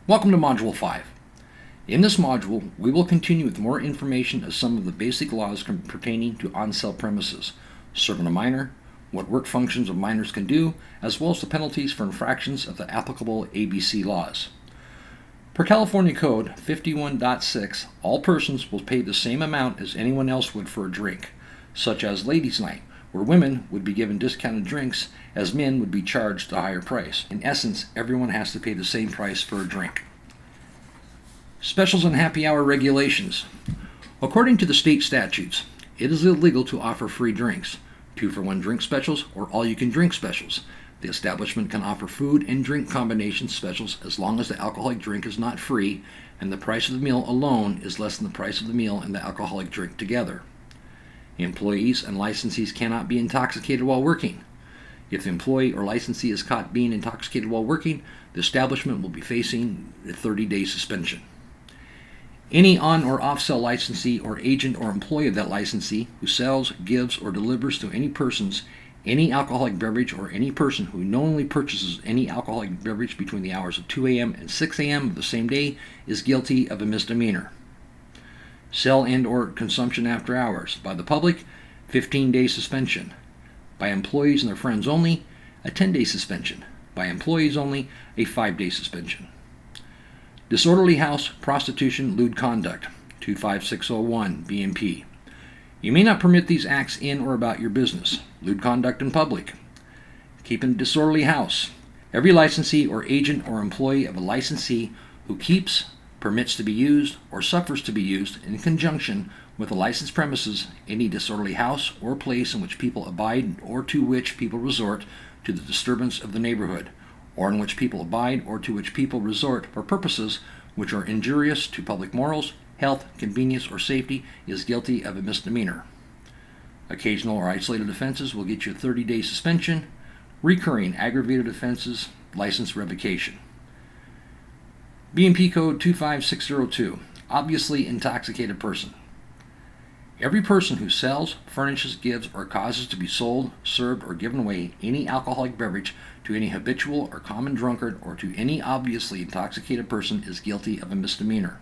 Welcome to Module 5. In this module, we will continue with more information of some of the basic laws pertaining to on-sale premises, serving a minor, what work functions of minors can do, as well as the penalties for infractions of the applicable ABC laws. Per California Code 51.6, all persons will pay the same amount as anyone else would for a drink, such as Ladies' Night, where women would be given discounted drinks as men would be charged a higher price. In essence, everyone has to pay the same price for a drink. Specials and happy hour regulations. According to the state statutes, it is illegal to offer free drinks, 2-for-1 drink specials, or all-you-can-drink specials. The establishment can offer food and drink combination specials as long as the alcoholic drink is not free and the price of the meal alone is less than the price of the meal and the alcoholic drink together. Employees and licensees cannot be intoxicated while working. If the employee or licensee is caught being intoxicated while working, the establishment will be facing a 30-day suspension. Any on- or off-sale licensee or agent or employee of that licensee who sells, gives, or delivers to any persons any alcoholic beverage or any person who knowingly purchases any alcoholic beverage between the hours of 2 a.m. and 6 a.m. of the same day is guilty of a misdemeanor. Sale and or consumption after hours. By the public, 15-day suspension. By employees and their friends only, a 10-day suspension. By employees only, a 5-day suspension. Disorderly house, prostitution, lewd conduct, 25601 BMP. You may not permit these acts in or about your business. Lewd conduct in public. Keeping a disorderly house. Every licensee or agent or employee of a licensee who keeps, permits to be used, or suffers to be used in conjunction with a licensed premises, any disorderly house or place in which people abide or to which people resort to the disturbance of the neighborhood, or in which people abide or to which people resort for purposes which are injurious to public morals, health, convenience, or safety, is guilty of a misdemeanor. Occasional or isolated offenses will get you a 30-day suspension. Recurring aggravated offenses, license revocation. BMP Code 25602, obviously intoxicated person. Every person who sells, furnishes, gives, or causes to be sold, served, or given away any alcoholic beverage to any habitual or common drunkard or to any obviously intoxicated person is guilty of a misdemeanor.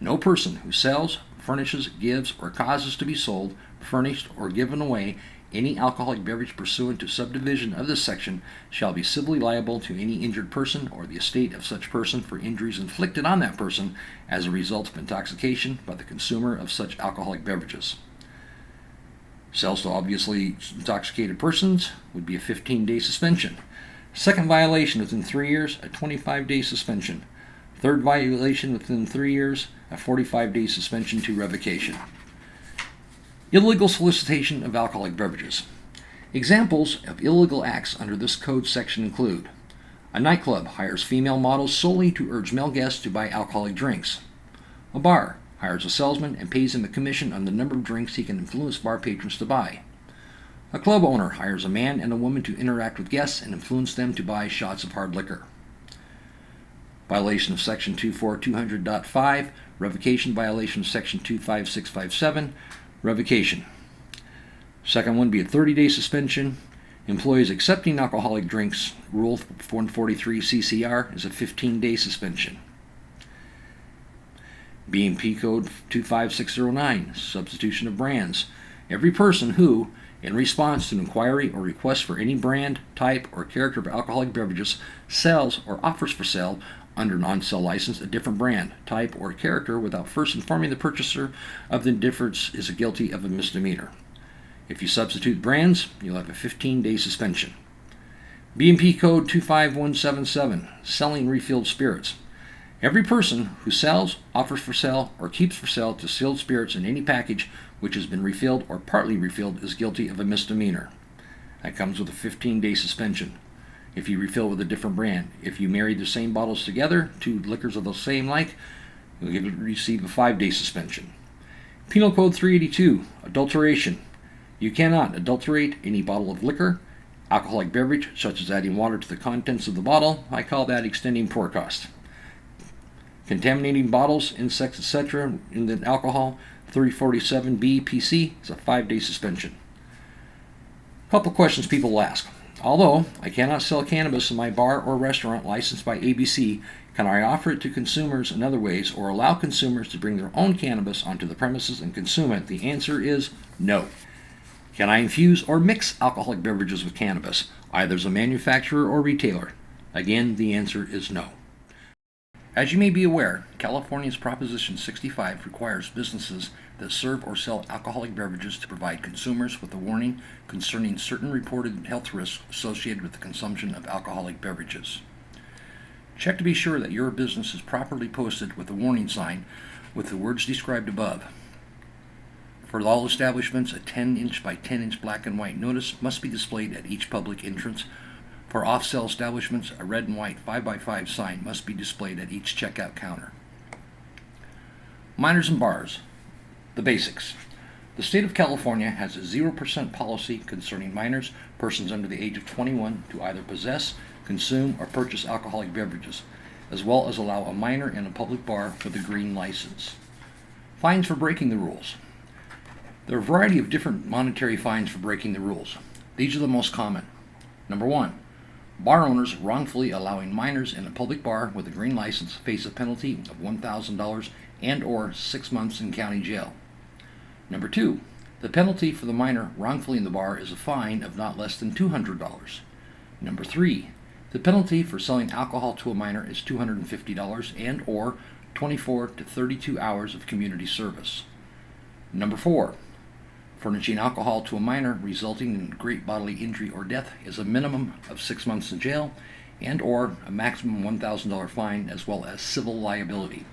No person who sells, furnishes, gives, or causes to be sold, furnished, or given away any alcoholic beverage pursuant to subdivision of this section shall be civilly liable to any injured person or the estate of such person for injuries inflicted on that person as a result of intoxication by the consumer of such alcoholic beverages. Sales to obviously intoxicated persons would be a 15-day suspension. Second violation within 3 years, a 25-day suspension. Third violation within 3 years, a 45-day suspension to revocation. Illegal solicitation of alcoholic beverages. Examples of illegal acts under this code section include: a nightclub hires female models solely to urge male guests to buy alcoholic drinks. A bar hires a salesman and pays him a commission on the number of drinks he can influence bar patrons to buy. A club owner hires a man and a woman to interact with guests and influence them to buy shots of hard liquor. Violation of Section 24200.5, revocation violation of Section 25657, revocation. Second one would be a 30-day suspension. Employees accepting alcoholic drinks, Rule 143 CCR, is a 15-day suspension. BMP Code 25609, substitution of brands. Every person who, in response to an inquiry or request for any brand, type, or character of alcoholic beverages, sells or offers for sale under an on-sale license a different brand, type, or character without first informing the purchaser of the difference is guilty of a misdemeanor. If you substitute brands, you'll have a 15-day suspension. BMP Code 25177, selling refilled spirits. Every person who sells, offers for sale, or keeps for sale distilled spirits in any package which has been refilled or partly refilled is guilty of a misdemeanor. That comes with a 15-day suspension. If you refill with a different brand, if you marry the same bottles together, two liquors of the same like, you'll receive a 5-day suspension. Penal Code 382, adulteration. You cannot adulterate any bottle of liquor, alcoholic beverage, such as adding water to the contents of the bottle. I call that extending pour cost. Contaminating bottles, insects, etc. in the alcohol, 347B PC is a 5-day suspension. A couple questions people will ask. Although I cannot sell cannabis in my bar or restaurant licensed by ABC, Can I offer it to consumers in other ways or allow consumers to bring their own cannabis onto the premises and consume it? The answer is no. Can I infuse or mix alcoholic beverages with cannabis, either as a manufacturer or retailer? Again, the answer is no. As you may be aware, California's Proposition 65 requires businesses that serve or sell alcoholic beverages to provide consumers with a warning concerning certain reported health risks associated with the consumption of alcoholic beverages. Check to be sure that your business is properly posted with a warning sign with the words described above. For all establishments, a 10-inch by 10-inch black and white notice must be displayed at each public entrance. For off-sale establishments, a red and white 5x5 sign must be displayed at each checkout counter. Minors and bars. The basics. The state of California has a 0% policy concerning minors, persons under the age of 21, to either possess, consume, or purchase alcoholic beverages, as well as allow a minor in a public bar with a green license. Fines for breaking the rules. There are a variety of different monetary fines for breaking the rules. These are the most common. Number 1. Bar owners wrongfully allowing minors in a public bar with a green license face a penalty of $1,000 and/or 6 months in county jail. Number 2. The penalty for the minor wrongfully in the bar is a fine of not less than $200. Number 3. The penalty for selling alcohol to a minor is $250 and/or 24 to 32 hours of community service. Number 4. Furnishing alcohol to a minor resulting in great bodily injury or death is a minimum of 6 months in jail and/or a maximum $1,000 fine, as well as civil liability.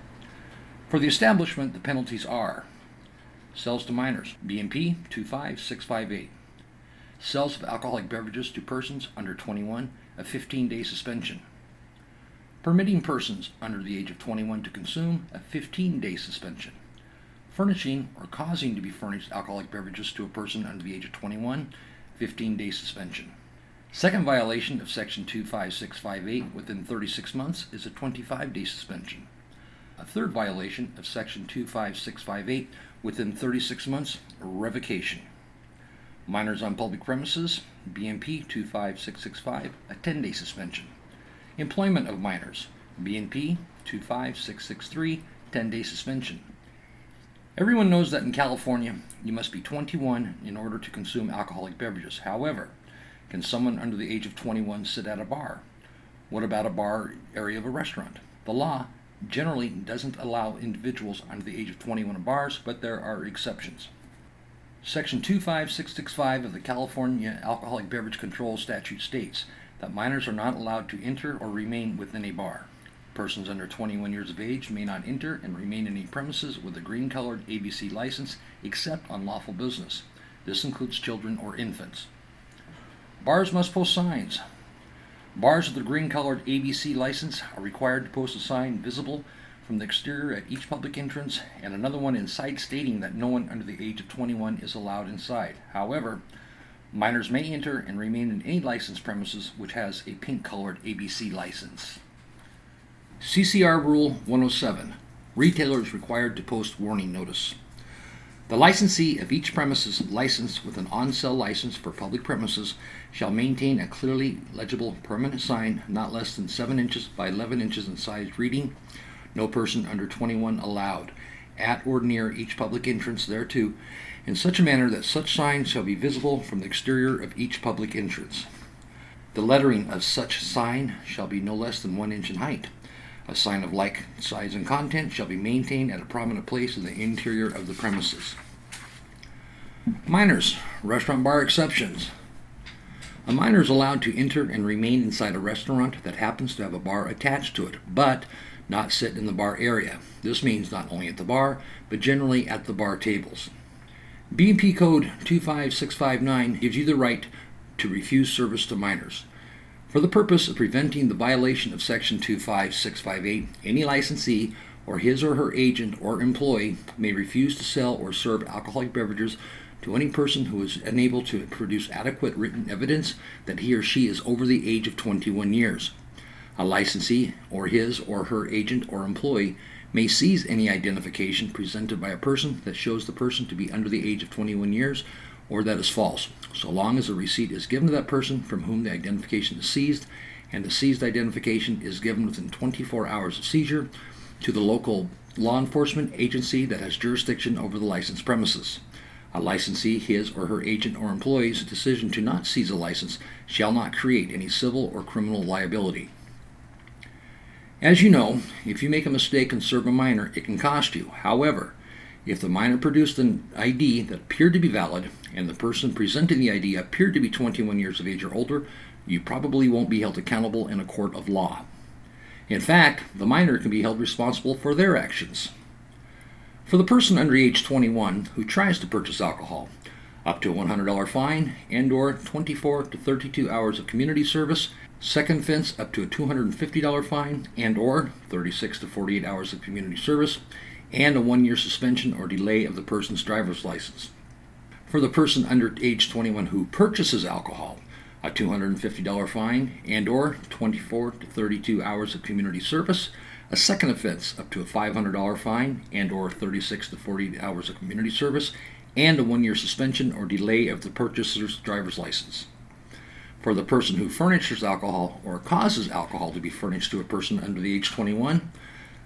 For the establishment, the penalties are: sales to minors, BMP 25658. Sales of alcoholic beverages to persons under 21, a 15-day suspension. Permitting persons under the age of 21 to consume, a 15-day suspension. Furnishing or causing to be furnished alcoholic beverages to a person under the age of 21, 15-day suspension. Second violation of Section 25658 within 36 months is a 25-day suspension. A third violation of Section 25658 within 36 months, revocation. Minors on public premises, BMP 25665, a 10-day suspension. Employment of minors, BMP 25663, 10-day suspension. Everyone knows that in California, you must be 21 in order to consume alcoholic beverages. However, can someone under the age of 21 sit at a bar? What about a bar area of a restaurant? The law generally doesn't allow individuals under the age of 21 in bars, but there are exceptions. Section 25665 of the California Alcoholic Beverage Control Statute states that minors are not allowed to enter or remain within a bar. Persons under 21 years of age may not enter and remain in a premises with a green-colored ABC license except on lawful business. This includes children or infants. Bars must post signs. Bars with a green-colored ABC license are required to post a sign visible from the exterior at each public entrance and another one inside stating that no one under the age of 21 is allowed inside. However, minors may enter and remain in any licensed premises which has a pink-colored ABC license. CCR Rule 107. Retailers required to post warning notice. The licensee of each premises licensed with an on-sale license for public premises shall maintain a clearly legible permanent sign not less than 7 inches by 11 inches in size reading, "No person under 21 allowed," at or near each public entrance thereto, in such a manner that such sign shall be visible from the exterior of each public entrance. The lettering of such sign shall be no less than 1 inch in height. A sign of like size and content shall be maintained at a prominent place in the interior of the premises. Minors, restaurant bar exceptions. A minor is allowed to enter and remain inside a restaurant that happens to have a bar attached to it, but not sit in the bar area. This means not only at the bar, but generally at the bar tables. BMP Code 25659 gives you the right to refuse service to minors. For the purpose of preventing the violation of Section 25658, any licensee or his or her agent or employee may refuse to sell or serve alcoholic beverages to any person who is unable to produce adequate written evidence that he or she is over the age of 21 years. A licensee or his or her agent or employee may seize any identification presented by a person that shows the person to be under the age of 21 years or that is false, so long as a receipt is given to that person from whom the identification is seized and the seized identification is given within 24 hours of seizure to the local law enforcement agency that has jurisdiction over the licensed premises. A licensee, his or her agent or employee's decision to not seize a license shall not create any civil or criminal liability. As you know, if you make a mistake and serve a minor, it can cost you. However, if the minor produced an ID that appeared to be valid and the person presenting the ID appeared to be 21 years of age or older, you probably won't be held accountable in a court of law. In fact, the minor can be held responsible for their actions. For the person under age 21 who tries to purchase alcohol, up to a $100 fine and/or 24 to 32 hours of community service. Second offense, up to a $250 fine and/or 36 to 48 hours of community service, and a 1-year suspension or delay of the person's driver's license. For the person under age 21 who purchases alcohol, a $250 fine and/or 24 to 32 hours of community service. A second offense, up to a $500 fine and/or 36 to 48 hours of community service, and a 1-year suspension or delay of the purchaser's driver's license. For the person who furnishes alcohol or causes alcohol to be furnished to a person under the age 21,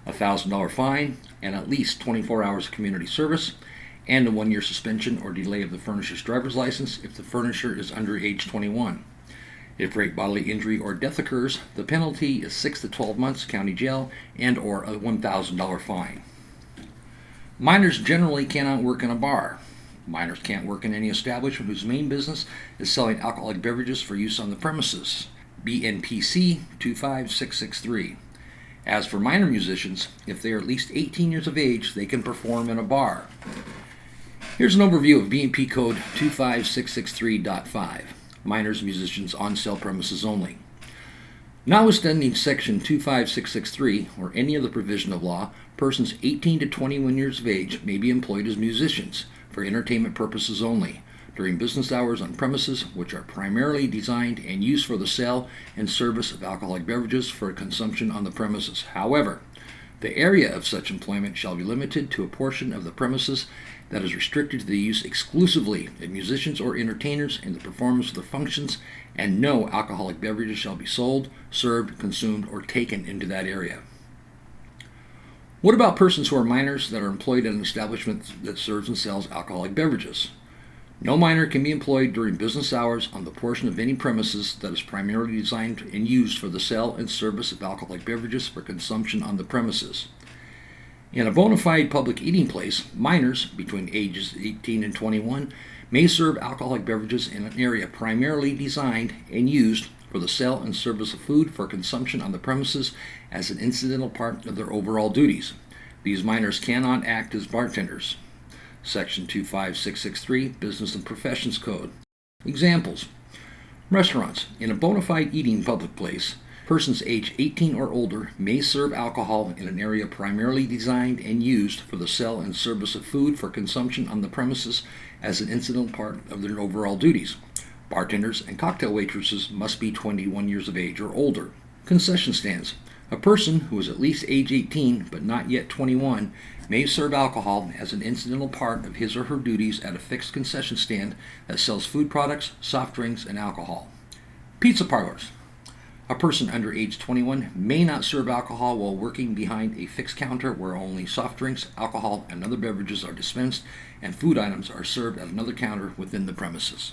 a $1,000 fine and at least 24 hours of community service, and a 1-year suspension or delay of the furnisher's driver's license if the furnisher is under age 21. If great bodily injury or death occurs, the penalty is 6 to 12 months county jail and/or a $1,000 fine. Minors generally cannot work in a bar. Minors can't work in any establishment whose main business is selling alcoholic beverages for use on the premises. BNPC 25663. As for minor musicians, if they are at least 18 years of age, they can perform in a bar. Here's an overview of BNP Code 25663.5. Minors musicians on sale premises only. Notwithstanding Section 25663 or any other provision of law, persons 18 to 21 years of age may be employed as musicians for entertainment purposes only during business hours on premises which are primarily designed and used for the sale and service of alcoholic beverages for consumption on the premises. However, the area of such employment shall be limited to a portion of the premises that is restricted to the use exclusively of musicians or entertainers in the performance of the functions, and no alcoholic beverages shall be sold, served, consumed, or taken into that area. What about persons who are minors that are employed at an establishment that serves and sells alcoholic beverages? No minor can be employed during business hours on the portion of any premises that is primarily designed and used for the sale and service of alcoholic beverages for consumption on the premises. In a bona fide public eating place, minors between ages 18 and 21 may serve alcoholic beverages in an area primarily designed and used for the sale and service of food for consumption on the premises as an incidental part of their overall duties. These minors cannot act as bartenders. Section 25663, Business and Professions Code. Examples. Restaurants. In a bona fide eating public place, persons aged 18 or older may serve alcohol in an area primarily designed and used for the sale and service of food for consumption on the premises as an incidental part of their overall duties. Bartenders and cocktail waitresses must be 21 years of age or older. Concession stands. A person who is at least age 18 but not yet 21 may serve alcohol as an incidental part of his or her duties at a fixed concession stand that sells food products, soft drinks, and alcohol. Pizza parlors. A person under age 21 may not serve alcohol while working behind a fixed counter where only soft drinks, alcohol, and other beverages are dispensed and food items are served at another counter within the premises.